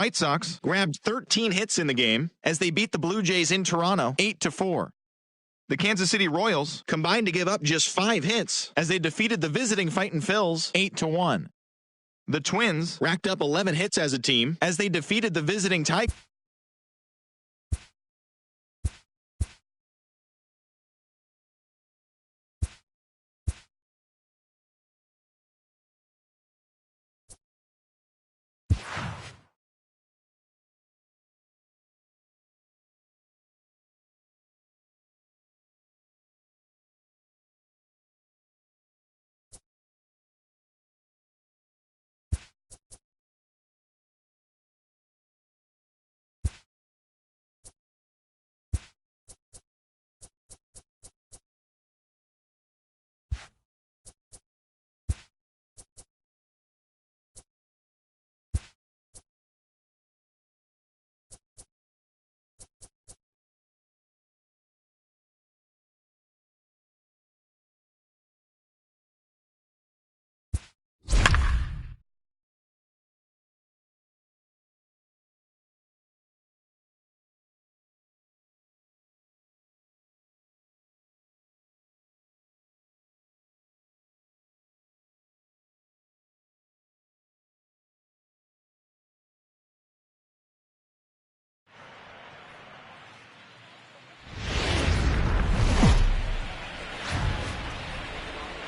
White Sox grabbed 13 hits in the game as they beat the Blue Jays in Toronto 8-4. The Kansas City Royals combined to give up just 5 hits as they defeated the visiting Fightin' Phils 8-1. The Twins racked up 11 hits as a team as they defeated the visiting Tigers.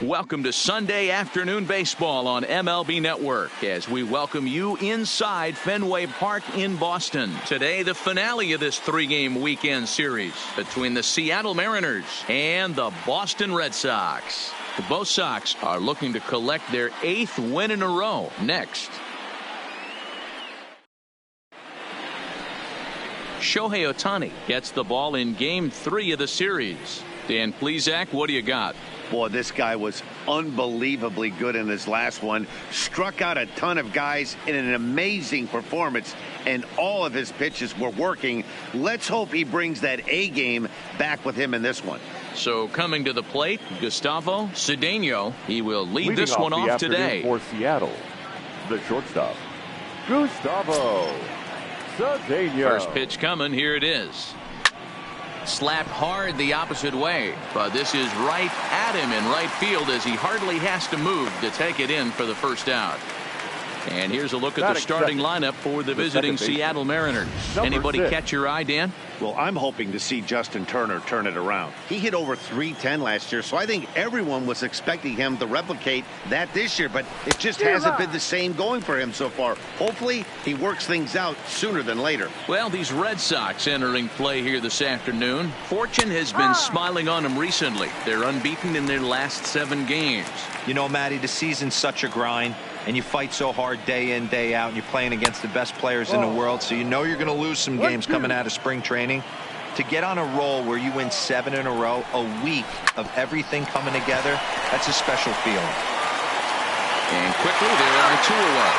Welcome to Sunday afternoon baseball on MLB Network as we welcome you inside Fenway Park in Boston. Today, the finale of this 3-game weekend series between the Seattle Mariners and the Boston Red Sox. Both Sox are looking to collect their 8th win in a row next. Shohei Ohtani gets the ball in Game 3 of the series. Dan Plesac, what do you got? Boy, this guy was unbelievably good in his last one. Struck out a ton of guys in an amazing performance, and all of his pitches were working. Let's hope he brings that A game back with him in this one. So coming to the plate, Gustavo Cedeno. He will lead this one off today. For Seattle, the shortstop, Gustavo Cedeno. First pitch coming. Here it is. Slapped hard the opposite way, but this is right at him in right field as he hardly has to move to take it in for the first out. And here's a look at the starting lineup for the visiting Seattle Mariners. Anybody catch your eye, Dan? Well, I'm hoping to see Justin Turner turn it around. He hit over .310 last year, so I think everyone was expecting him to replicate that this year, but it just hasn't been the same going for him so far. Hopefully, he works things out sooner than later. Well, these Red Sox entering play here this afternoon. Fortune has been smiling on them recently. They're unbeaten in their last 7 games. You know, Matty, the season's such a grind, and you fight so hard day in, day out, and you're playing against the best players in the world, so you know you're going to lose some games coming out of spring training. To get on a roll where you win 7 in a row, a week of everything coming together, that's a special feeling. And quickly, there are 2 away.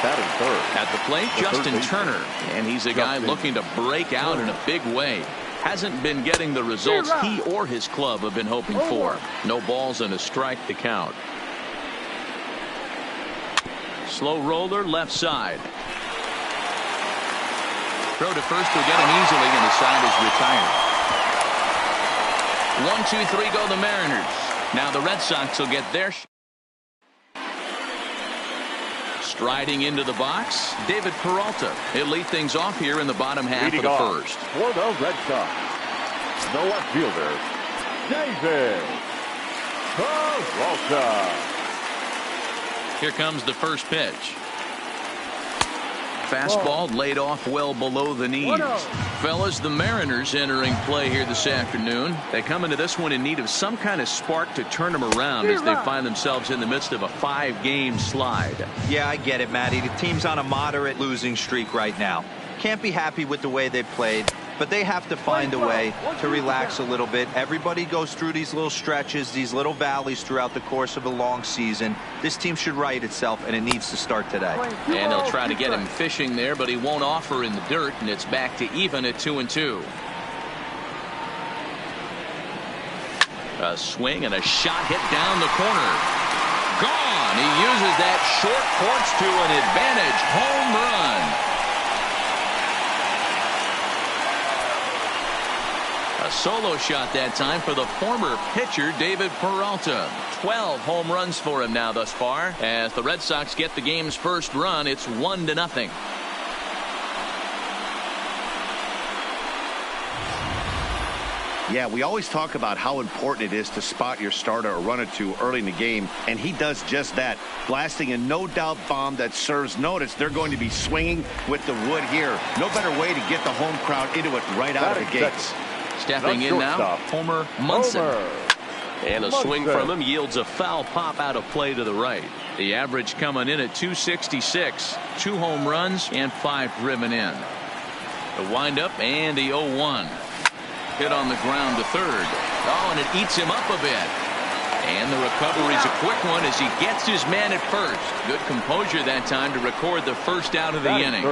Batting third. At the plate, Justin Turner, and he's a guy looking to break out in a big way. Hasn't been getting the results he or his club have been hoping for. No balls and a strike to count. Slow roller left side. Throw to first will get him easily, and the side is retired. 1-2-3 go the Mariners. Now the Red Sox will get their striding into the box, David Peralta. He'll lead things off here in the bottom half of the first. For the Red Sox, the left fielder, David Peralta. Here comes the first pitch. Fastball laid off well below the knees. Fellas, the Mariners entering play here this afternoon. They come into this one in need of some kind of spark to turn them around as they find themselves in the midst of a 5-game slide. Yeah, I get it, Matty. The team's on a moderate losing streak right now. Can't be happy with the way they played, but they have to find a way to relax a little bit. Everybody goes through these little stretches, these little valleys throughout the course of a long season. This team should right itself, and it needs to start today. And they'll try to get him fishing there, but he won't offer in the dirt, and it's back to even at 2-2. A swing and a shot hit down the corner. Gone He uses that short porch to an advantage home run. A solo shot that time for the former pitcher, David Peralta. 12 home runs for him now thus far. As the Red Sox get the game's first run, it's 1-0. Yeah, we always talk about how important it is to spot your starter or run it to early in the game, and he does just that, blasting a no-doubt bomb that serves notice. They're going to be swinging with the wood here. No better way to get the home crowd into it right out of the gates. Stepping in now, Homer Munson. And a swing from him yields a foul pop out of play to the right. The average coming in at 266. 2 home runs and 5 driven in. The windup and the 0-1. Hit on the ground to third. Oh, and it eats him up a bit. And the recovery's a quick one as he gets his man at first. Good composure that time to record the first out of the inning.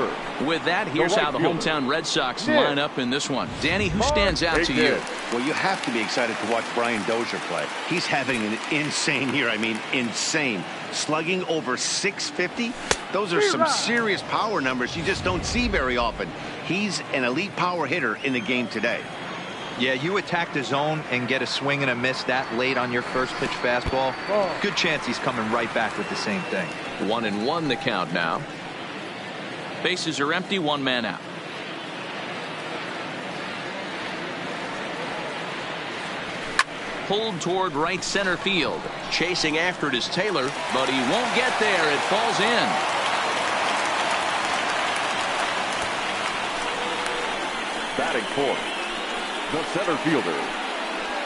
With that, here's how the hometown Red Sox line up in this one. Danny, who stands out to you? Well, you have to be excited to watch Brian Dozier play. He's having an insane year. I mean, insane. Slugging over 650. Those are some serious power numbers you just don't see very often. He's an elite power hitter in the game today. Yeah, you attack the zone and get a swing and a miss that late on your first pitch fastball. Good chance he's coming right back with the same thing. 1-1 the count now. Bases are empty, 1 man out. Pulled toward right center field. Chasing after it is Taylor, but he won't get there. It falls in. Batting fourth, the center fielder,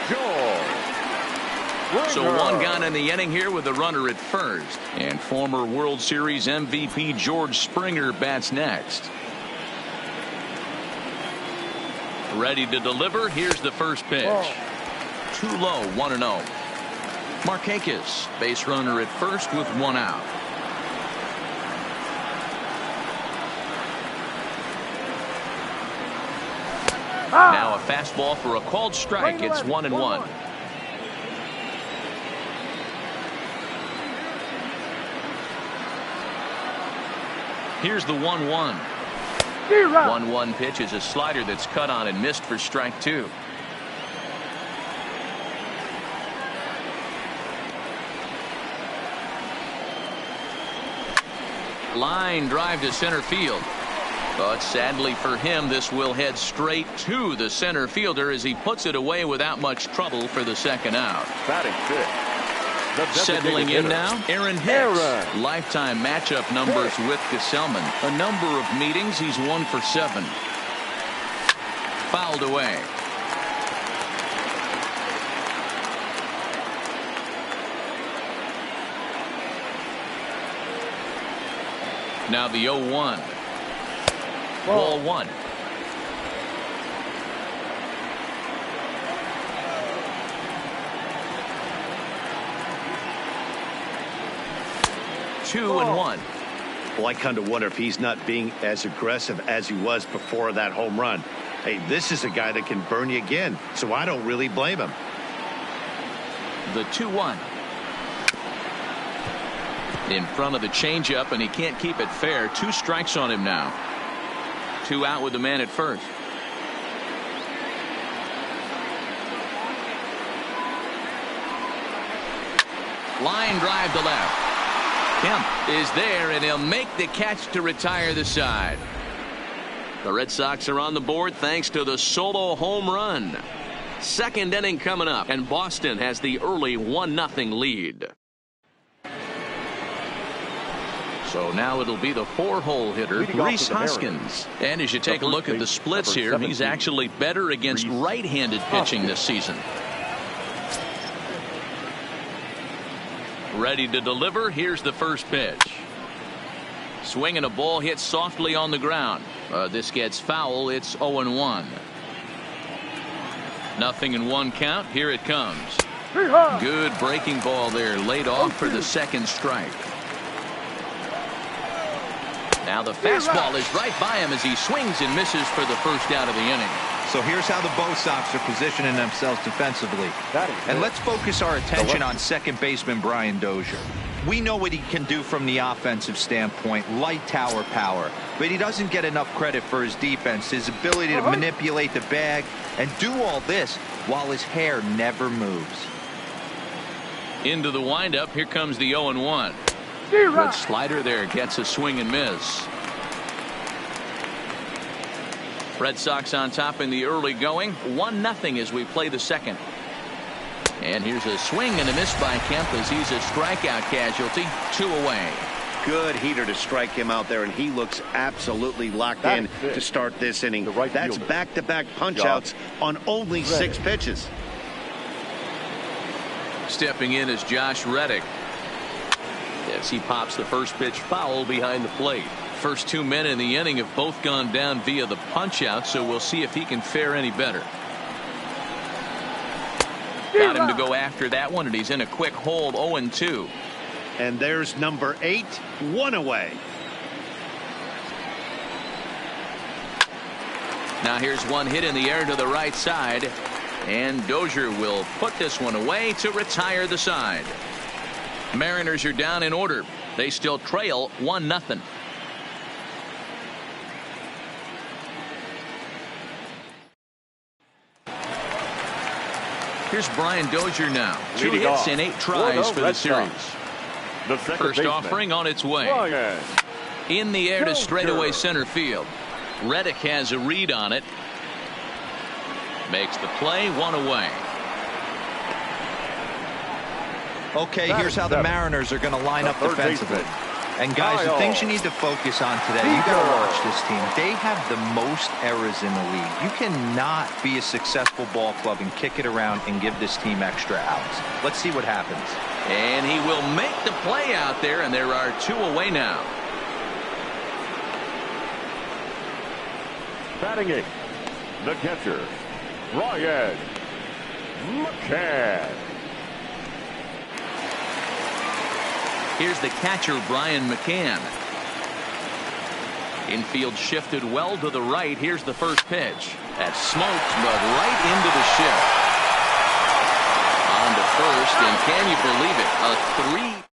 George. So 1 gone in the inning here with the runner at first. And former World Series MVP George Springer bats next. Ready to deliver. Here's the first pitch. Too low, 1-0. Markakis, base runner at first with 1 out. Now a fastball for a called strike. It's 1-1. Here's the 1-1. 1-1 pitch is a slider that's cut on and missed for strike 2. Line drive to center field. But sadly for him, this will head straight to the center fielder as he puts it away without much trouble for the second out. Batting fifth. Settling in now, Aaron Hicks. Lifetime matchup numbers with Gesellman. A number of meetings, he's 1 for 7. Fouled away. Now the 0-1. Ball 1. Two and 1. Well, I kind of wonder if he's not being as aggressive as he was before that home run. Hey, this is a guy that can burn you again, so I don't really blame him. The 2-1. In front of the changeup, and he can't keep it fair. 2 strikes on him now. 2 out with the man at first. Line drive to left. Kemp is there, and he'll make the catch to retire the side. The Red Sox are on the board thanks to the solo home run. Second inning coming up, and Boston has the early 1-0 lead. So now it'll be the 4-hole hitter, Rhys Hoskins. And as you take a look at the splits here, he's actually better against right-handed pitching this season. Ready to deliver. Here's the first pitch. Swinging a ball hit softly on the ground. This gets foul. It's 0-1. 0-1 count. Here it comes. Good breaking ball there. Laid off for the second strike. Now the fastball is right by him as he swings and misses for the first out of the inning. So here's how the Bo Sox are positioning themselves defensively. And let's focus our attention on second baseman Brian Dozier. We know what he can do from the offensive standpoint, light tower power, but he doesn't get enough credit for his defense, his ability to manipulate the bag and do all this while his hair never moves. Into the windup, here comes the 0-1. Good slider there, gets a swing and miss. Red Sox on top in the early going, 1-0 as we play the second. And here's a swing and a miss by Kemp as he's a strikeout casualty. 2 away. Good heater to strike him out there, and he looks absolutely locked in to start this inning. That's back-to-back punch-outs on only 6 pitches. Stepping in is Josh Reddick as he pops the first pitch foul behind the plate. First 2 men in the inning have both gone down via the punch-out, so we'll see if he can fare any better. Got him to go after that one, and he's in a quick hold, 0-2. And there's number 8, 1 away. Now here's one hit in the air to the right side, and Dozier will put this one away to retire the side. Mariners are down in order. They still trail 1-0. Here's Brian Dozier now. 2 hits and 8 tries for the series. First offering on its way. In the air to straightaway center field. Reddick has a read on it. Makes the play, 1 away. Okay, here's how the Mariners are going to line up defensively. And guys, the things you need to focus on today, you got to watch this team. They have the most errors in the league. You cannot be a successful ball club and kick it around and give this team extra outs. Let's see what happens. And he will make the play out there, and there are 2 away now. Batting 8th, the catcher, Ryan McCann. Here's the catcher, Brian McCann. Infield shifted well to the right. Here's the first pitch. That's smoked, but right into the shift. On to first, and can you believe it? A 3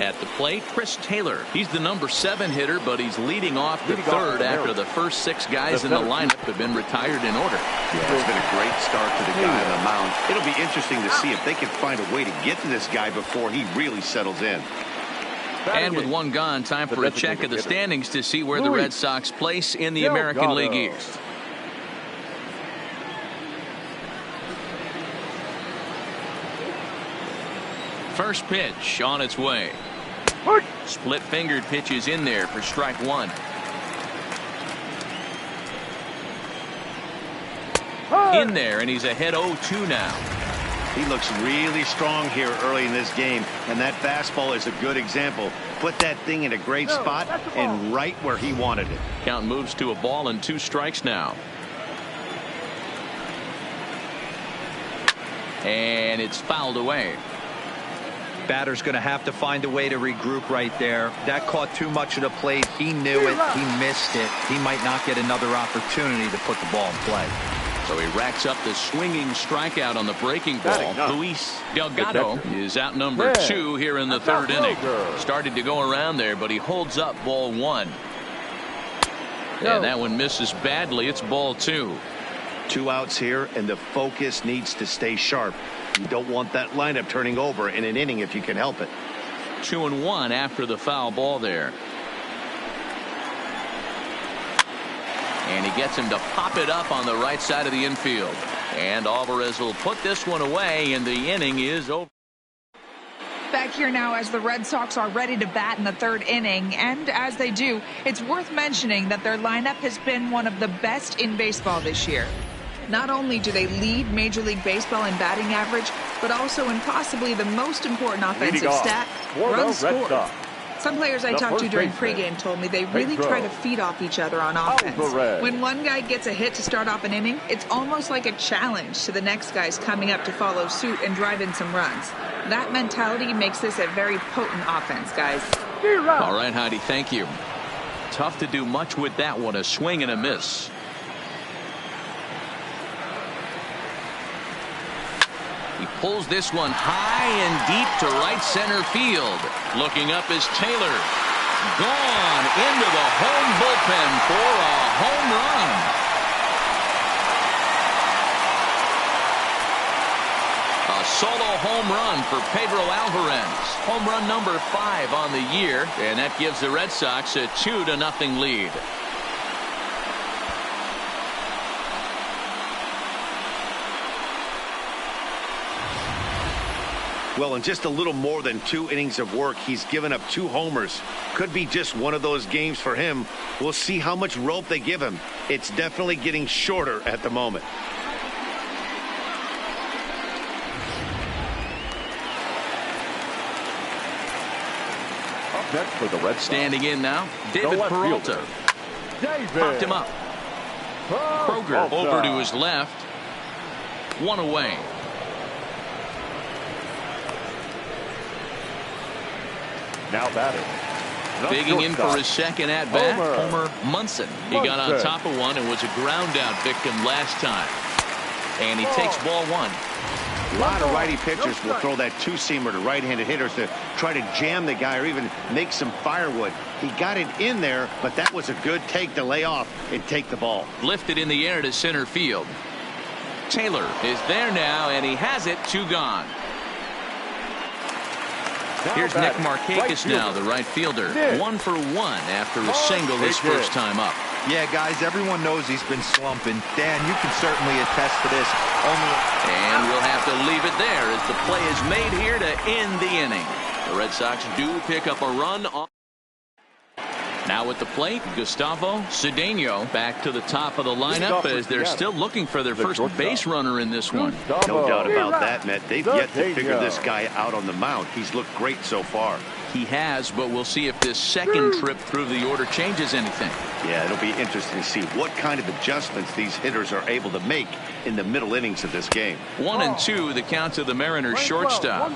at the plate. Chris Taylor. He's the number 7 hitter, but he's leading off the third after the first 6 guys in the lineup have been retired in order. Yeah, it's been a great start to the guy on the mound. It'll be interesting to see if they can find a way to get to this guy before he really settles in. And with 1 gone, time for a check of the standings to see where the Red Sox place in the American League East. First pitch on its way. Split-fingered pitches in there for strike 1. In there, and he's ahead 0-2 now. He looks really strong here early in this game, and that fastball is a good example. Put that thing in a great spot and right where he wanted it. Count moves to a ball and 2 strikes now. And it's fouled away. Batter's going to have to find a way to regroup right there. That caught too much of the plate. He knew it. He missed it. He might not get another opportunity to put the ball in play. So he racks up the swinging strikeout on the breaking ball. Luis Delgado is out number 2 here in the 3rd inning. Started to go around there, but he holds up ball 1. And that one misses badly. It's ball 2. 2 outs here, and the focus needs to stay sharp. You don't want that lineup turning over in an inning if you can help it. 2-1 after the foul ball there. And he gets him to pop it up on the right side of the infield. And Alvarez will put this one away, and the inning is over. Back here now as the Red Sox are ready to bat in the 3rd inning. And as they do, it's worth mentioning that their lineup has been one of the best in baseball this year. Not only do they lead Major League Baseball in batting average, but also in possibly the most important offensive stat, runs scored. Some players I talked to during pregame told me they really try to feed off each other on offense. When one guy gets a hit to start off an inning, it's almost like a challenge to the next guys coming up to follow suit and drive in some runs. That mentality makes this a very potent offense, guys. All right, Heidi, thank you. Tough to do much with that one, a swing and a miss. He pulls this one high and deep to right center field. Looking up is Taylor. Gone into the home bullpen for a home run. A solo home run for Pedro Alvarez. Home run number 5 on the year, and that gives the Red Sox a 2-0 lead. Well, in just a little more than 2 innings of work, he's given up 2 homers. Could be just one of those games for him. We'll see how much rope they give him. It's definitely getting shorter at the moment. Up next for the Red Sox. Standing in now, David Peralta. Popped him up. Kroger over to his left. 1 away. Now batting. Digging in for his second at bat, Homer Munson. He got on top of one and was a ground out victim last time. And he takes ball 1. A lot of righty pitchers will throw that 2-seamer to right-handed hitters to try to jam the guy or even make some firewood. He got it in there, but that was a good take to lay off and take the ball. Lifted in the air to center field. Taylor is there now, and he has it. 2 gone. Here's Nick Markakis now, the right fielder. 1 for 1 after a single his first time up. Yeah, guys, everyone knows he's been slumping. Dan, you can certainly attest to this. And we'll have to leave it there as the play is made here to end the inning. The Red Sox do pick up a run on. Now at the plate, Gustavo Cedeno back to the top of the lineup as they're still looking for their first base runner in this one. No doubt about that, Matt. They've yet to figure this guy out on the mound. He's looked great so far. He has, but we'll see if this second trip through the order changes anything. Yeah, it'll be interesting to see what kind of adjustments these hitters are able to make in the middle innings of this game. 1-2, the count to the Mariners shortstop.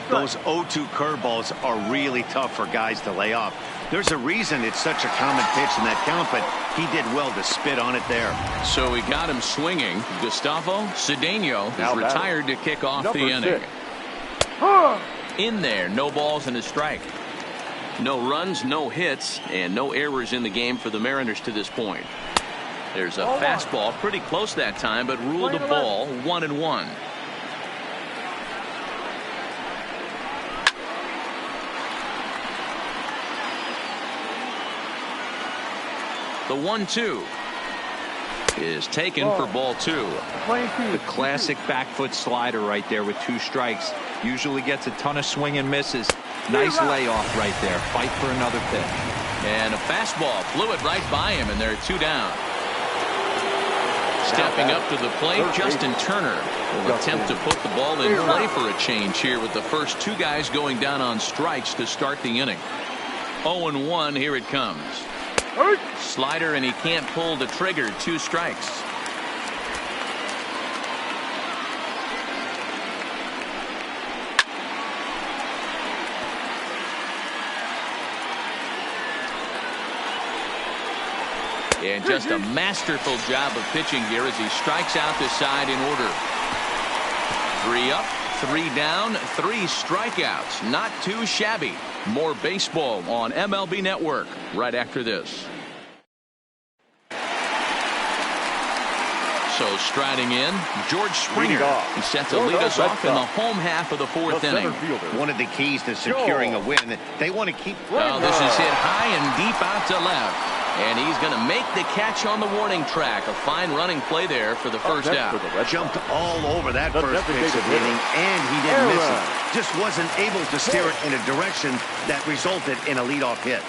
Those 0-2 curveballs are really tough for guys to lay off. There's a reason it's such a common pitch in that count, but he did well to spit on it there. So he got him swinging. Gustavo Cedeno is retired to kick off the inning. In there, no balls and a strike. No runs, no hits, and no errors in the game for the Mariners to this point. There's a fastball pretty close that time, but ruled a ball. 1-1. The 1-2 is taken for ball 2. The classic back foot slider right there with 2 strikes. Usually gets a ton of swing and misses. Nice layoff right there. Fight for another pitch. And a fastball flew it right by him, and they're 2 down. Stepping up to the plate, Justin Turner will attempt to put the ball in play for a change here with the first 2 guys going down on strikes to start the inning. 0-1, here it comes. Slider, and he can't pull the trigger. 2 strikes. And just a masterful job of pitching here as he strikes out the side in order. 3 up, 3 down, 3 strikeouts. Not too shabby. More baseball on MLB Network right after this. So striding in, George Springer. He's set to lead us off in the home half of the 4th inning. One of the keys to securing a win, they want to keep. Well, this is hit high and deep out to left. And he's going to make the catch on the warning track. A fine running play there for the first out. Jumped all over that first pitch of the inning, and he didn't miss it. Just wasn't able to steer it in a direction that resulted in a leadoff hit.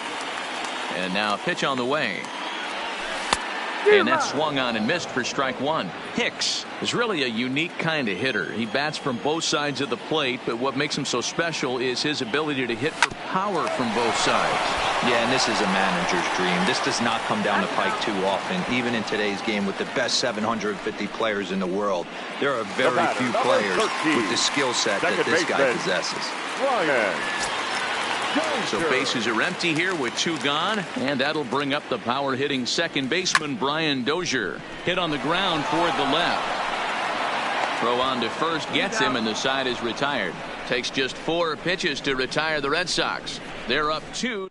And now a pitch on the way. And that swung on and missed for strike 1. Hicks is really a unique kind of hitter. He bats from both sides of the plate, but what makes him so special is his ability to hit for power from both sides. Yeah, and this is a manager's dream. This does not come down the pike too often. Even in today's game with the best 750 players in the world, there are very few players with the skill set that this guy possesses. So bases are empty here with 2 gone, and that'll bring up the power hitting second baseman Brian Dozier. Hit on the ground toward the left. Throw on to first gets him, and the side is retired. Takes just 4 pitches to retire the Red Sox. They're up 2.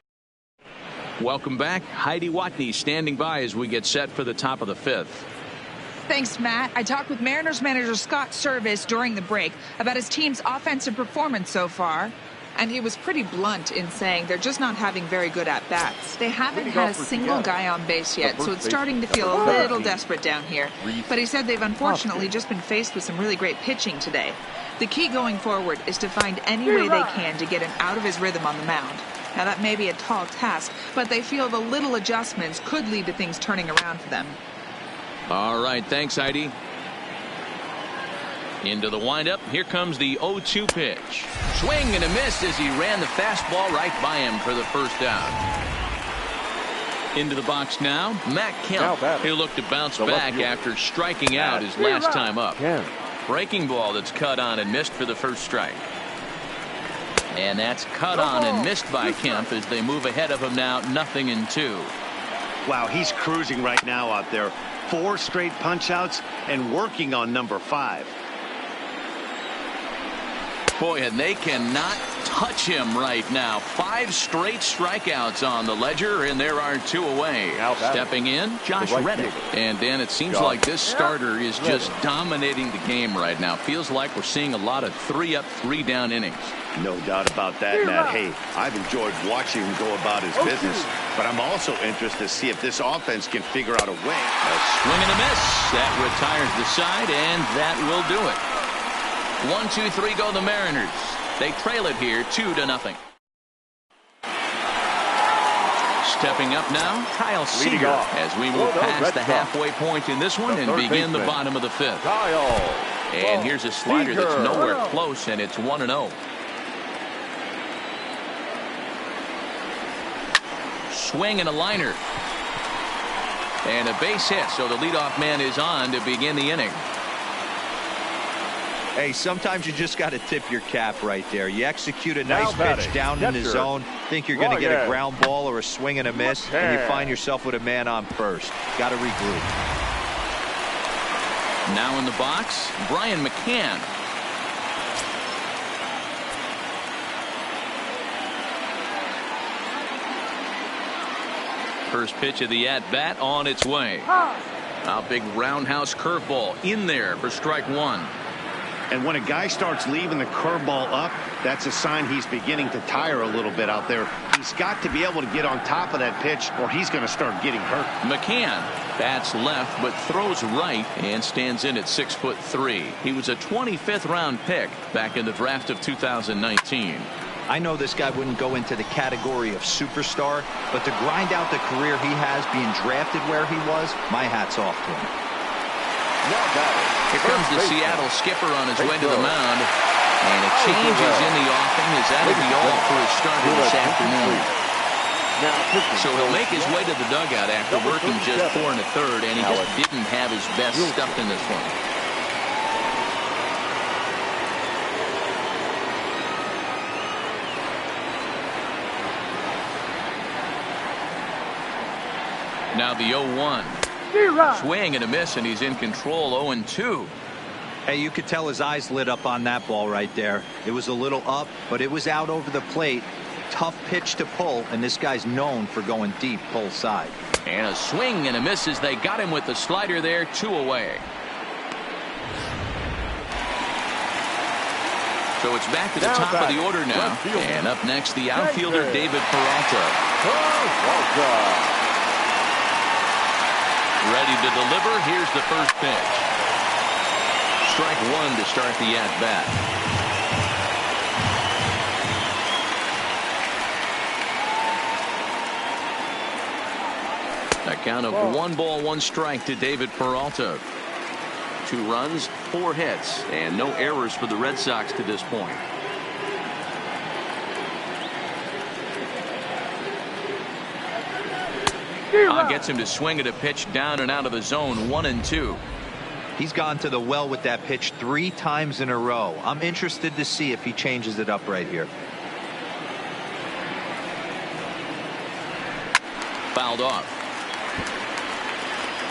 Welcome back. Heidi Watney standing by as we get set for the top of the 5th. Thanks, Matt. I talked with Mariners manager Scott Service during the break about his team's offensive performance so far. And he was pretty blunt in saying they're just not having very good at-bats. They haven't had a single guy on base yet, so it's starting to feel a little desperate down here. But he said they've unfortunately just been faced with some really great pitching today. The key going forward is to find any way they can to get him out of his rhythm on the mound. Now, that may be a tall task, but they feel the little adjustments could lead to things turning around for them. All right, thanks, Heidi. Into the windup. Here comes the 0-2 pitch. Swing and a miss as he ran the fastball right by him for the first out. Into the box now, Matt Kemp. He'll look to bounce back after striking out his last time up. Breaking ball that's cut on and missed for the first strike. And that's cut on and missed by Kemp as they move ahead of him now, 0-2. Wow, he's cruising right now out there. 4 straight punch-outs and working on number 5. Boy, and they cannot touch him right now. 5 straight strikeouts on the ledger, and there are 2 away. Stepping in, Josh Reddick. And Dan, it seems like this starter is just dominating the game right now. Feels like we're seeing a lot of 3-up, 3-down innings. No doubt about that, Matt. Hey, I've enjoyed watching him go about his business, but I'm also interested to see if this offense can figure out a way. A swing and a miss. That retires the side, and that will do it. 1-2-3 go the Mariners. They trail it here 2-0. Stepping up now, Kyle Seager as we move past the halfway point in this one and begin the bottom of the 5th. And here's a slider that's nowhere close, and it's 1-0. Swing and a liner. And a base hit, so the leadoff man is on to begin the inning. Hey, sometimes you just got to tip your cap right there. You execute a nice pitch down in the zone, think you're going to get a ground ball or a swing and a miss, and you find yourself with a man on first. Got to regroup. Now in the box, Brian McCann. First pitch of the at-bat on its way. A big roundhouse curveball in there for strike 1. And when a guy starts leaving the curveball up, that's a sign he's beginning to tire a little bit out there. He's got to be able to get on top of that pitch or he's going to start getting hurt. McCann bats left but throws right and stands in at 6'3". He was a 25th round pick back in the draft of 2019. I know this guy wouldn't go into the category of superstar, but to grind out the career he has being drafted where he was, my hat's off to him. Here comes the Seattle skipper on his way to the mound, and a change is in the offing as that'll be all for his starter this afternoon. So he'll make his way to the dugout after working just 4 1/3, and he just didn't have his best stuff in this one. Now the 0-1. Swing and a miss, and he's in control. 0-2. Hey, you could tell his eyes lit up on that ball right there. It was a little up, but it was out over the plate. Tough pitch to pull, and this guy's known for going deep pull side. And a swing and a miss as they got him with the slider there. 2 away. So it's back to the top of the order now. And up next, the outfielder David Peralta. Ready to deliver. Here's the first pitch. Strike 1 to start the at-bat. A count of 1 ball, 1 strike to David Peralta. 2 runs, 4 hits, and no errors for the Red Sox to this point. Gets him to swing at a pitch down and out of the zone. 1-2. He's gone to the well with that pitch 3 times in a row. I'm interested to see if he changes it up right here. Fouled off.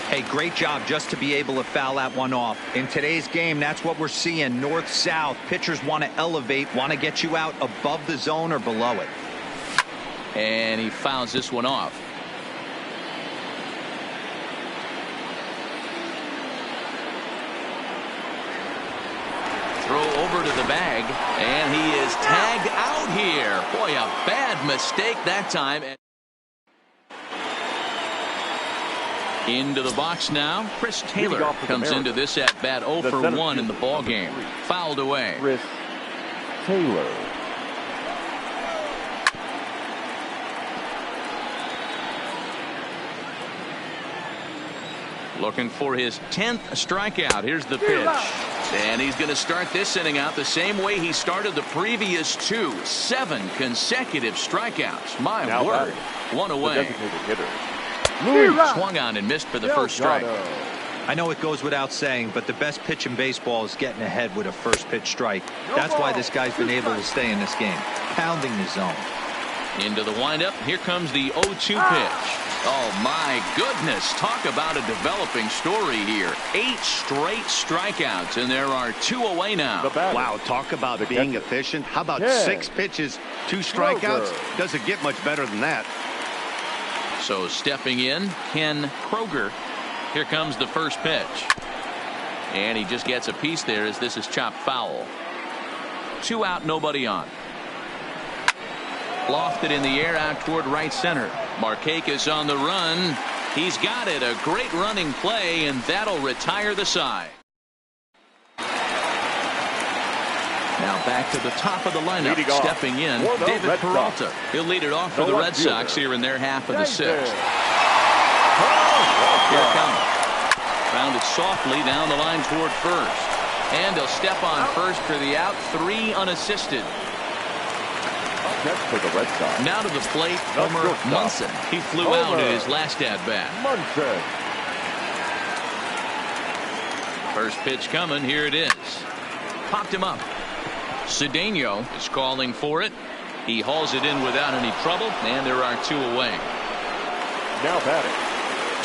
Hey, great job just to be able to foul that one off. In today's game, that's what we're seeing. North-south. Pitchers want to elevate, want to get you out above the zone or below it. And he fouls this one off. Throw over to the bag, and he is tagged out here. Boy, a bad mistake that time. Into the box now. Chris Taylor comes into this at bat 0 for 1 in the ball game. Fouled away. Chris Taylor. Looking for his 10th strikeout. Here's the pitch. And he's going to start this inning out the same way he started the previous 2. 7 consecutive strikeouts. My word. One away. Swung on and missed for the first strike. I know it goes without saying, but the best pitch in baseball is getting ahead with a first pitch strike. That's why this guy's been able to stay in this game. Pounding the zone. Into the windup. Here comes the 0-2 pitch. Oh, my goodness. Talk about a developing story here. 8 straight strikeouts, and there are 2 away now. Wow, talk about being efficient. How about 6 pitches, 2 strikeouts? Doesn't get much better than that. So stepping in, Ken Kroger. Here comes the first pitch. And he just gets a piece there as this is chopped foul. 2 out, nobody on. Lofted in the air out toward right center. Markakis on the run. He's got it. A great running play, and that'll retire the side. Now back to the top of the lineup. Stepping in, David Peralta. He'll lead it off for the Red Sox here in their half of the 6th. Here it comes. Grounded softly down the line toward first. And he'll step on first for the out. 3 unassisted. For the Red Sox. Now to the plate, Homer Munson. He flew out in his last at-bat. First pitch coming. Here it is. Popped him up. Cedeno is calling for it. He hauls it in without any trouble, and there are 2 away. Now batting.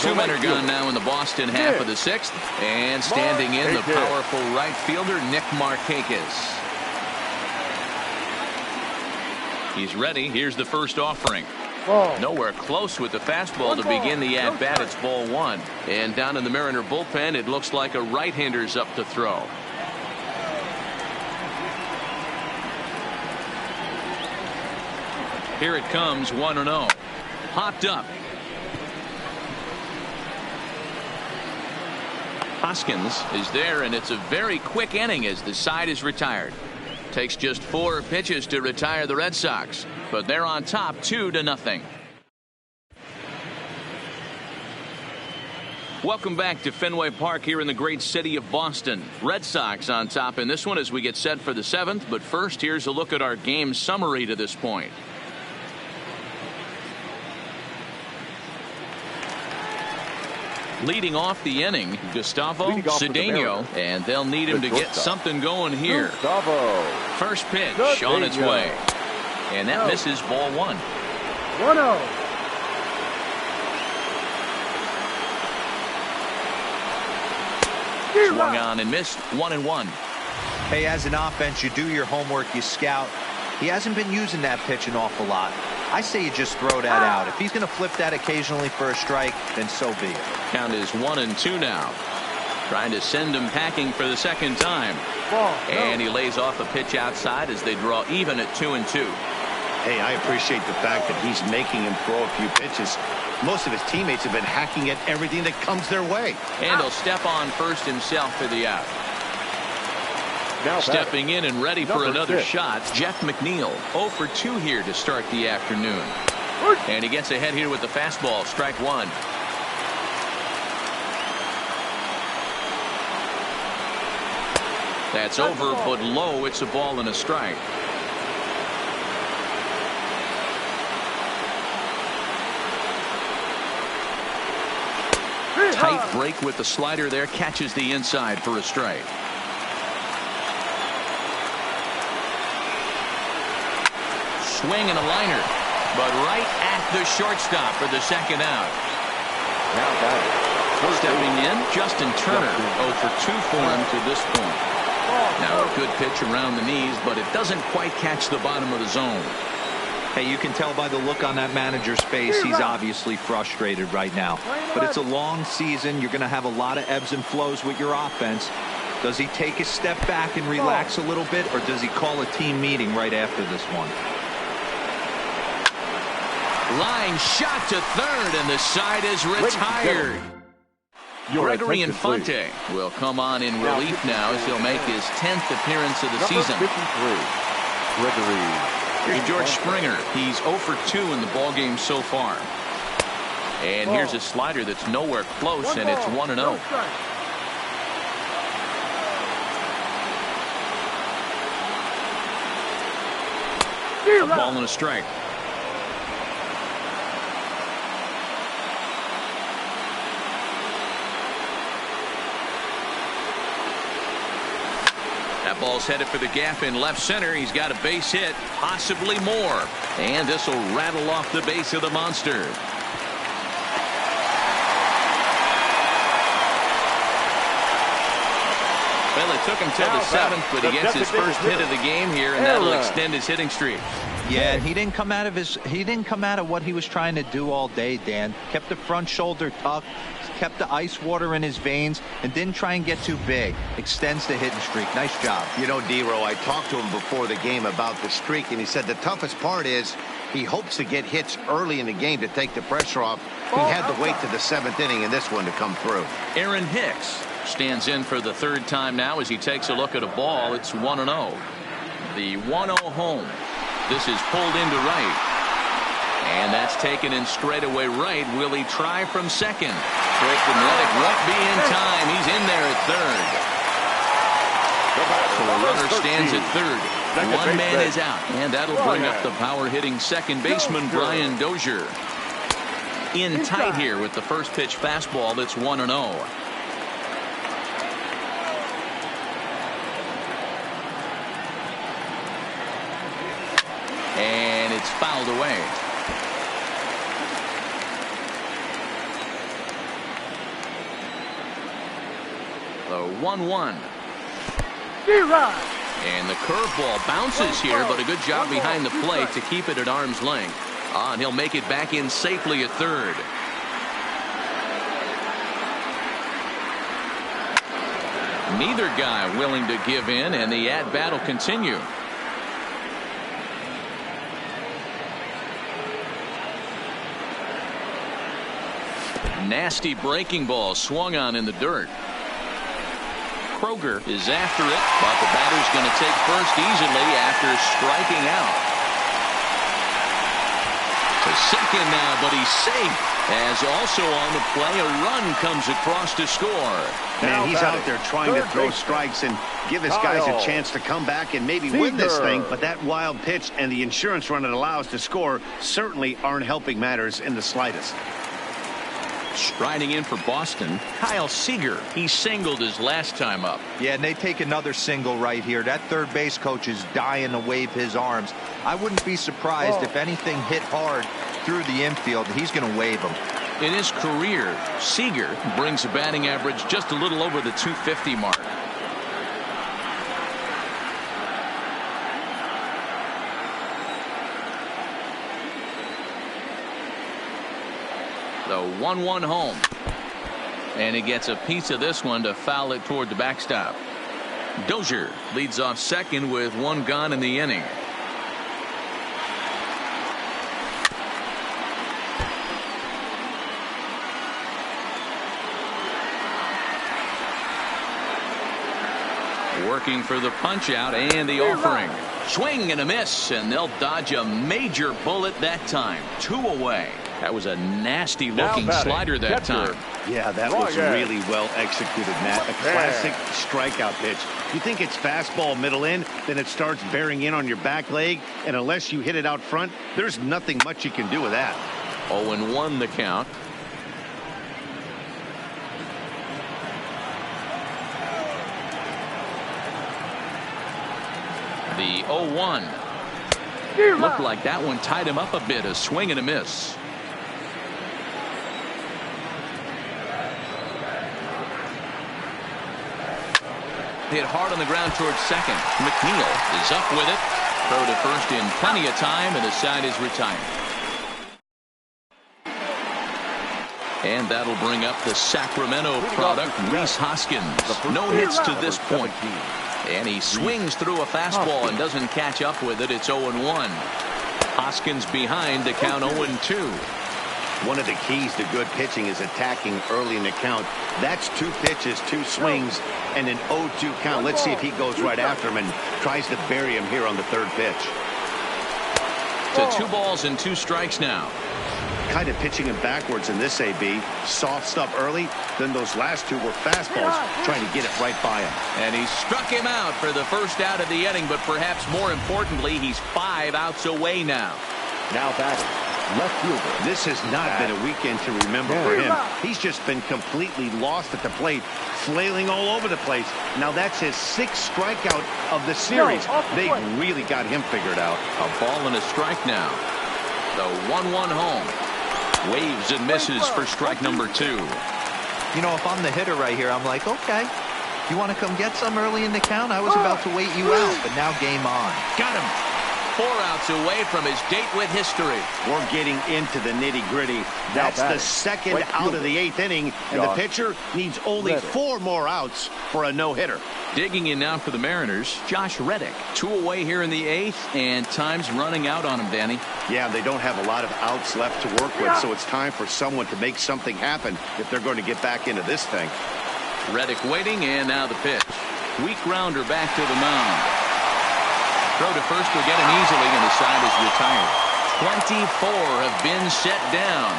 2 men are gone now in the Boston half of the 6th. And standing in, the powerful right fielder, Nick Markakis. He's ready. Here's the first offering. Nowhere close with the fastball to begin the at-bat. It's ball 1. And down in the Mariner bullpen, it looks like a right-hander's up to throw. Here it comes, 1-0. Hopped up. Hoskins is there, and it's a very quick inning as the side is retired. Takes just 4 pitches to retire the Red Sox, but they're on top 2-0. Welcome back to Fenway Park here in the great city of Boston. Red Sox on top in this one as we get set for the 7th, but first here's a look at our game summary to this point. Leading off the inning, Gustavo Cedeno, and they'll need him to get something going here. First pitch on its way, and that misses ball 1. 1-0. Swung on and missed. 1-1. Hey, as an offense, you do your homework, you scout. He hasn't been using that pitch an awful lot. I say you just throw that out. If he's going to flip that occasionally for a strike, then so be it. Count is 1-2 now. Trying to send him packing for the second time. And he lays off a pitch outside as they draw even at 2-2. Hey, I appreciate the fact that he's making him throw a few pitches. Most of his teammates have been hacking at everything that comes their way. And he'll step on first himself for the out. Now stepping in and ready for another shot, Jeff McNeil. 0 for 2 here to start the afternoon. And he gets ahead here with the fastball. Strike 1. That's over, but low. It's a ball and a strike. Tight break with the slider there. Catches the inside for a strike. Swing and a liner, but right at the shortstop for the second out. Now batting. Stepping in, Justin Turner, 0 for 2 for him to this point. Now a good pitch around the knees, but it doesn't quite catch the bottom of the zone. Hey, you can tell by the look on that manager's face, he's obviously frustrated right now. But it's a long season. You're going to have a lot of ebbs and flows with your offense. Does he take a step back and relax a little bit, or does he call a team meeting right after this one? Line shot to third, and the side is retired. Gregory Infante will come on in relief now as he'll make his 10th appearance of the season. Here's George Springer. He's 0 for 2 in the ballgame so far. And here's a slider that's nowhere close, and it's 1-0. A ball and a strike. That ball's headed for the gap in left center. He's got a base hit, possibly more. And this will rattle off the base of the monster. Well, it took him till the 7th, but he gets his first hit of the game here, and that'll extend his hitting streak. Yeah, and he didn't come out of what he was trying to do all day, Dan. Kept the front shoulder tucked, kept the ice water in his veins, and didn't try and get too big. Extends the hitting streak. Nice job. You know, D-Row, I talked to him before the game about the streak, and he said the toughest part is he hopes to get hits early in the game to take the pressure off. He had to wait to the 7th inning in this one to come through. Aaron Hicks stands in for the 3rd time now as he takes a look at a ball. It's 1-0. The 1-0 home. This is pulled into right. And that's taken in straightaway right. Will he try from second? Tristan Reddick won't be in time. He's in there at third. So the runner stands at third. One man is out. And that'll bring up the power-hitting second baseman, Brian Dozier. In tight here with the first pitch fastball. That's 1-0. And it's fouled away. The 1-1. And the curveball bounces here, but a good job behind the plate to keep it at arm's length. And he'll make it back in safely at third. Neither guy willing to give in, and the at-bat will continue. Nasty breaking ball swung on in the dirt. Kroger is after it, but the batter's going to take first easily after striking out. To second now, but he's safe. As also on the play, a run comes across to score. Man, he's out there trying to throw strikes and give his guys a chance to come back and maybe win this thing. But that wild pitch and the insurance run it allows to score certainly aren't helping matters in the slightest. Striding in for Boston, Kyle Seager. He singled his last time up. Yeah, and they take another single right here. That third base coach is dying to wave his arms. I wouldn't be surprised if anything hit hard through the infield. He's going to wave them. In his career, Seager brings a batting average just a little over the 250 mark. The 1-1 home. And he gets a piece of this one to foul it toward the backstop. Dozier leads off second with one gone in the inning. Working for the punch out and the offering. Swing and a miss, and they'll dodge a major bullet that time. 2 away. That was a nasty looking slider that time. Yeah, that was really well executed, Matt. A classic strikeout pitch. You think it's fastball middle in, then it starts bearing in on your back leg, and unless you hit it out front, there's nothing much you can do with that. 0-1 the count. The 0-1. Looked like that one tied him up a bit. A swing and a miss. hit hard on the ground towards second. McNeil is up with it. Throw to first in plenty of time, and the side is retired. And that'll bring up the Sacramento product, Rhys Hoskins. No hits to this point. And he swings through a fastball and doesn't catch up with it. It's 0-1. Hoskins behind to count 0-2. One of the keys to good pitching is attacking early in the count. That's 2 pitches, 2 swings, and an 0-2 count. Let's see if he goes right after him and tries to bury him here on the 3rd pitch. To 2 balls and 2 strikes now. Kind of pitching him backwards in this AB. Soft stuff early, then those last 2 were fastballs, trying to get it right by him. And he struck him out for the first out of the inning, but perhaps more importantly, he's 5 outs away now. Now batting, left fielder. This has not been a weekend to remember for him. He's just been completely lost at the plate, flailing all over the place. Now that's his 6th strikeout of the series. They really got him figured out. A ball and a strike now. The 1-1 home. Waves and misses for strike number 2. You know, if I'm the hitter right here, I'm like, okay, you want to come get some early in the count? I was about to wait you out, but now game on. Got him. 4 outs away from his date with history. We're getting into the nitty-gritty. That's the 2nd out of the 8th inning, and the pitcher needs only 4 more outs for a no-hitter. Digging in now for the Mariners, Josh Reddick. 2 away here in the 8th, and time's running out on him, Danny. Yeah, they don't have a lot of outs left to work with, so it's time for someone to make something happen if they're going to get back into this thing. Reddick waiting, and now the pitch. Weak grounder back to the mound. Throw to first will get him easily, and the side is retired. 24 have been set down.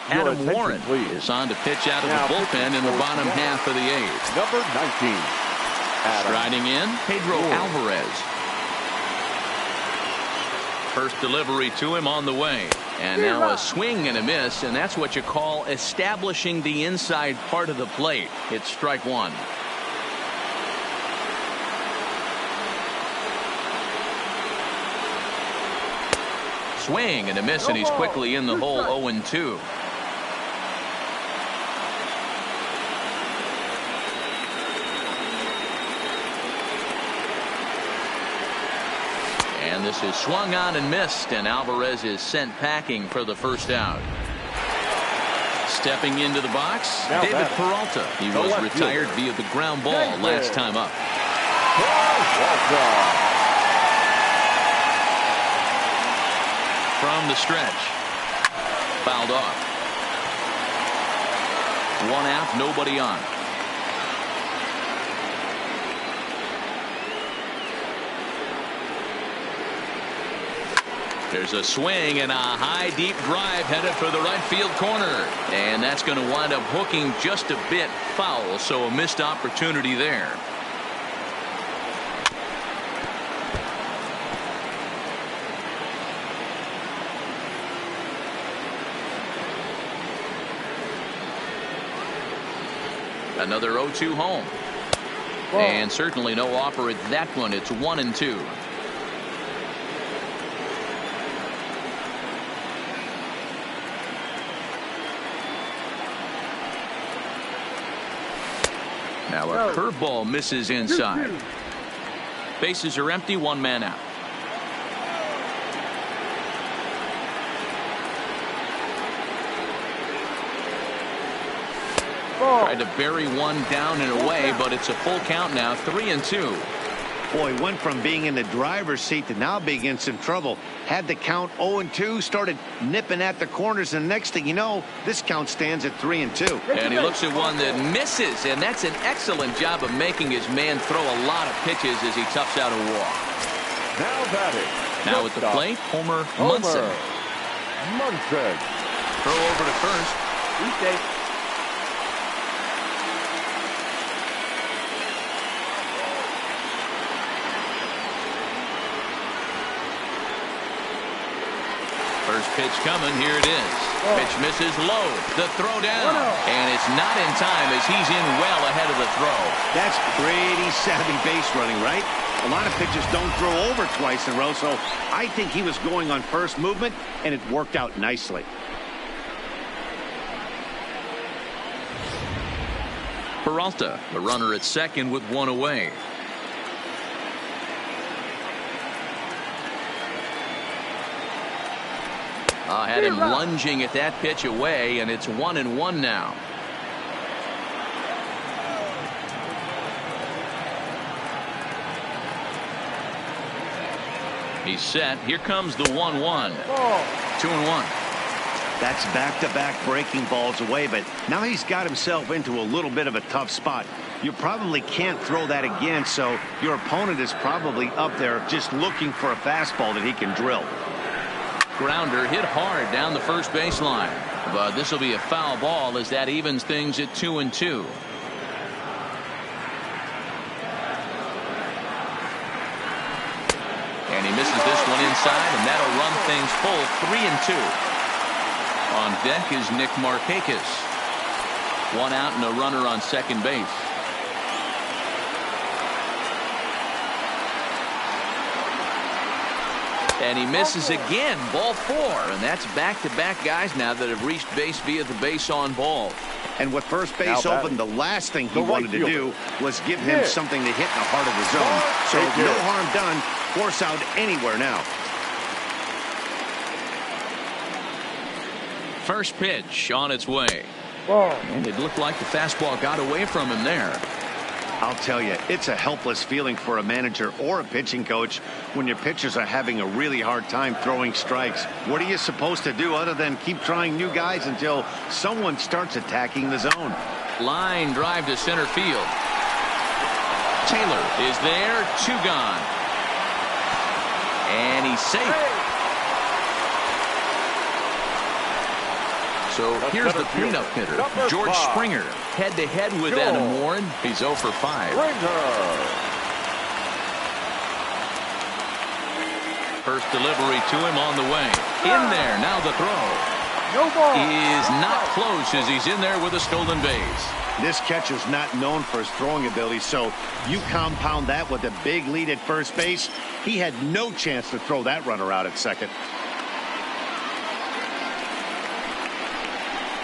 Adam Warren is on to pitch out of the bullpen in the bottom half of the 8th. Number 19. Striding in, Pedro Alvarez. First delivery to him on the way. And now a swing and a miss, and that's what you call establishing the inside part of the plate. It's strike 1. Swing and a miss, and he's quickly in the hole. 0-2. And this is swung on and missed, and Alvarez is sent packing for the first out. Stepping into the box, David Peralta. He was retired via the ground ball last time up. From the stretch. Fouled off. 1 out, nobody on. There's a swing and a high deep drive headed for the right field corner. And that's going to wind up hooking just a bit foul, so a missed opportunity there. Another 0-2 home. And certainly no offer at that one. It's 1-2. Now a curveball misses inside. Bases are empty, 1 man out. Tried to bury one down and away, but it's a full count now. 3-2. Boy, went from being in the driver's seat to now being in some trouble. Had the count 0-2, started nipping at the corners, and next thing you know, this count stands at 3-2. And he looks at one that misses, and that's an excellent job of making his man throw a lot of pitches as he toughs out a walk. Now batting. Now at the plate, Homer Munson. Throw over to first. First pitch coming. Here it is. Pitch misses low. The throw down. And it's not in time as he's in well ahead of the throw. That's pretty savvy base running, right? A lot of pitchers don't throw over twice in a row, so I think he was going on first movement, and it worked out nicely. Peralta, the runner at second with one away. Had him lunging at that pitch away, and it's 1-1 now. He's set. Here comes the 1-1. 2-1. That's back-to-back breaking balls away, but now he's got himself into a little bit of a tough spot. You probably can't throw that again, so your opponent is probably up there just looking for a fastball that he can drill. Grounder hit hard down the first baseline, but this will be a foul ball as that evens things at 2-2. And he misses this one inside, and that'll run things full 3-2. On deck is Nick Markakis. One out and a runner on second base. And he misses again, ball 4, and that's back-to-back guys now that have reached base via the base on ball. And with first base open, the last thing he wanted to do was give him something to hit in the heart of the zone. So no harm done. Force out anywhere now. First pitch on its way. And it looked like the fastball got away from him there. I'll tell you, it's a helpless feeling for a manager or a pitching coach when your pitchers are having a really hard time throwing strikes. What are you supposed to do other than keep trying new guys until someone starts attacking the zone? Line drive to center field. Taylor is there, 2 gone. And he's safe. So here's the cleanup hitter, George Springer, head-to-head with Adam Warren. He's 0 for 5. First delivery to him on the way. In there, now the throw. Is not close as he's in there with a stolen base. This catcher's not known for his throwing ability, so you compound that with a big lead at first base. He had no chance to throw that runner out at second.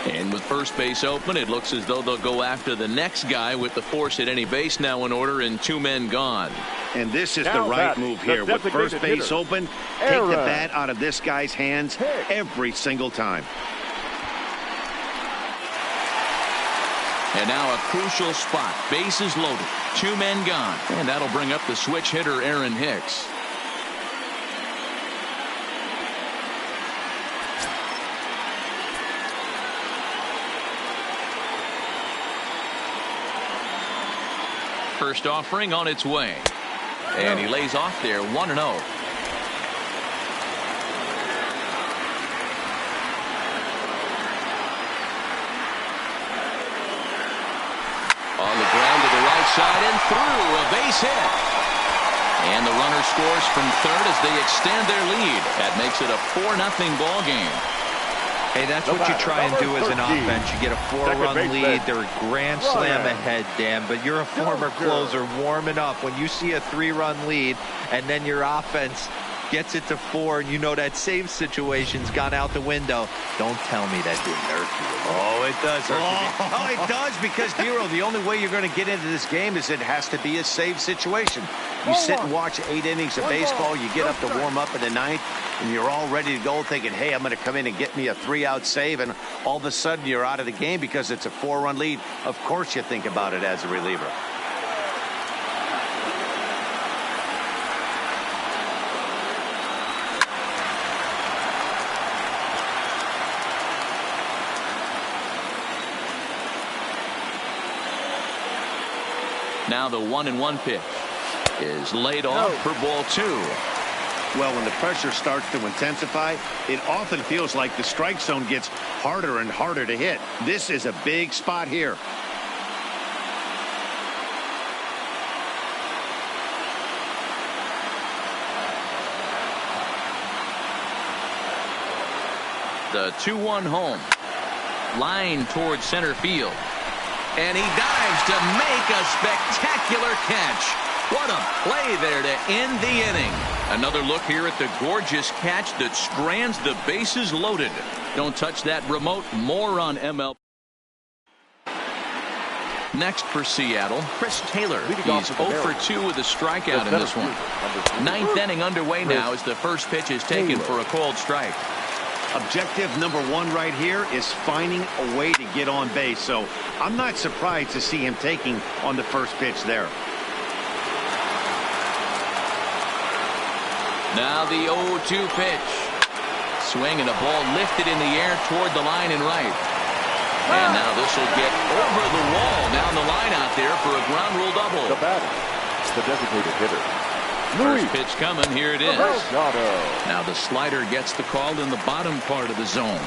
And with first base open, it looks as though they'll go after the next guy with the force at any base now in order and 2 men gone. And this is the right move here. With first base open, take the bat out of this guy's hands every single time. And now a crucial spot. Bases loaded. 2 men gone. And that'll bring up the switch hitter, Aaron Hicks. First offering on its way. And he lays off there, 1-0. On the ground to the right side and through, a base hit. And the runner scores from third as they extend their lead. That makes it a 4-0 ball game. Hey, that's what you try and do as an offense. You get a 4-run lead. They're a grand slam ahead, Dan, but you're a former closer warming up. When you see a 3-run lead and then your offense gets it to 4 and you know that save situation's gone out the window, don't tell me that didn't hurt you. Oh, it does hurt you. Oh, it does, because, Dero, the only way you're going to get into this game is it has to be a save situation. You sit and watch 8 innings of baseball, you get up to warm up in the 9th, and you're all ready to go thinking, hey, I'm going to come in and get me a 3-out save, and all of a sudden you're out of the game because it's a 4-run lead. Of course you think about it as a reliever. Now the 1-1 pitch is laid off for ball 2. Well, when the pressure starts to intensify, it often feels like the strike zone gets harder and harder to hit. This is a big spot here. The 2-1 home. Line towards center field. And he dives to make a spectacular catch. What a play there to end the inning. Another look here at the gorgeous catch that strands the bases loaded. Don't touch that remote. More on MLB. Next for Seattle, Chris Taylor. He's 0 for 2 with a strikeout in this one. Ninth inning underway now as the first pitch is taken for a called strike. Objective number 1 right here is finding a way to get on base. So I'm not surprised to see him taking on the first pitch there. Now the 0-2 pitch. Swing and a ball lifted in the air toward the line and right. And now this will get over the wall down the line out there for a ground rule double. The batter, the designated hitter. First pitch coming. Here it is. Now the slider gets the call in the bottom part of the zone.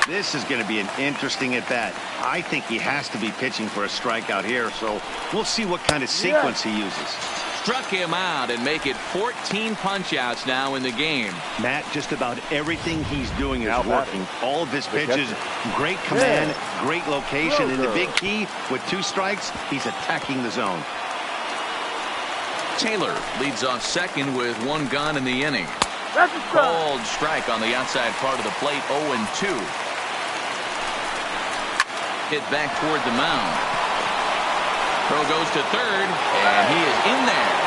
This is going to be an interesting at bat. I think he has to be pitching for a strikeout here, so we'll see what kind of sequence he uses. Struck him out and make it 14 punch-outs now in the game. Matt, just about everything he's doing is working. All of his pitches, great command, great location, and the big key with 2 strikes, he's attacking the zone. Taylor leads off second with 1 gone in the inning. Called strike on the outside part of the plate, 0-2. Hit back toward the mound. Throw goes to third, and he is in there.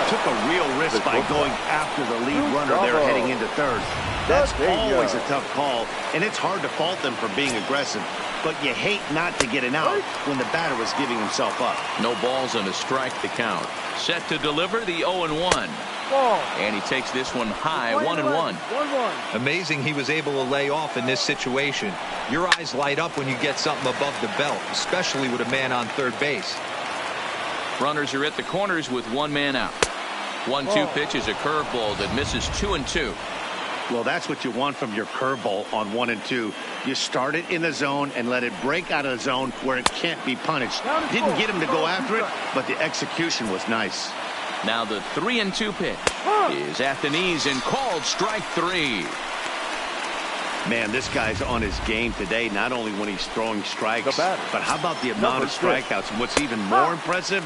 Took a real risk by going after the lead runner there heading into third. That's always a tough call, and it's hard to fault them for being aggressive. But you hate not to get an out when the batter was giving himself up. No balls and a strike to count. Set to deliver the 0-1. And he takes this one high, 1-1. Amazing he was able to lay off in this situation. Your eyes light up when you get something above the belt, especially with a man on third base. Runners are at the corners with 1 man out. 1-2 pitch is a curveball that misses 2-2. Well, that's what you want from your curveball on 1 and 2. You start it in the zone and let it break out of the zone where it can't be punished. Didn't get him to go after it, but the execution was nice. Now the 3-2 pitch is at the knees and called strike 3. Man, this guy's on his game today, not only when he's throwing strikes, but how about the amount of strikeouts? And what's even more impressive,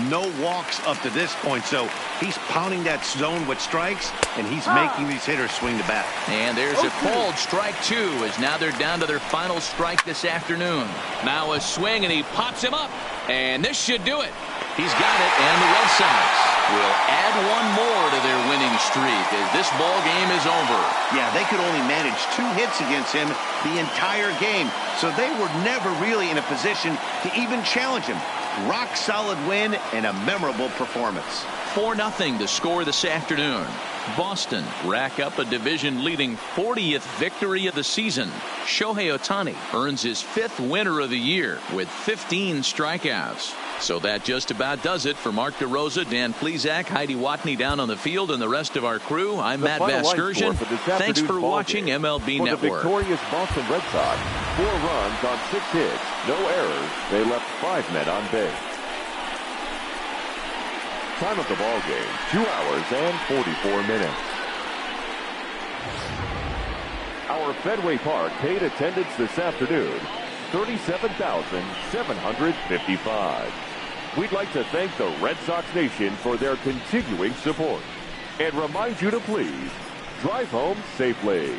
no walks up to this point. So he's pounding that zone with strikes, and he's making these hitters swing the bat. And there's a called strike 2 as now they're down to their final strike this afternoon. Now a swing, and he pops him up. And this should do it. He's got it, and the Red Sox will add 1 more to their winning streak as this ball game is over. Yeah, they could only manage 2 hits against him the entire game, so they were never really in a position to even challenge him. Rock solid win and a memorable performance. 4-0 the score this afternoon. Boston rack up a division-leading 40th victory of the season. Shohei Ohtani earns his 5th winner of the year with 15 strikeouts. So that just about does it for Mark DeRosa, Dan Plesac, Heidi Watney down on the field, and the rest of our crew. I'm Matt Vasgersian. Thanks for watching MLB Network. The victorious Boston Red Sox, 4 runs on 6 hits, no errors. They left 5 men on base. Time of the ball game, 2 hours and 44 minutes. Our Fenway Park paid attendance this afternoon, 37,755. We'd like to thank the Red Sox Nation for their continuing support and remind you to please drive home safely.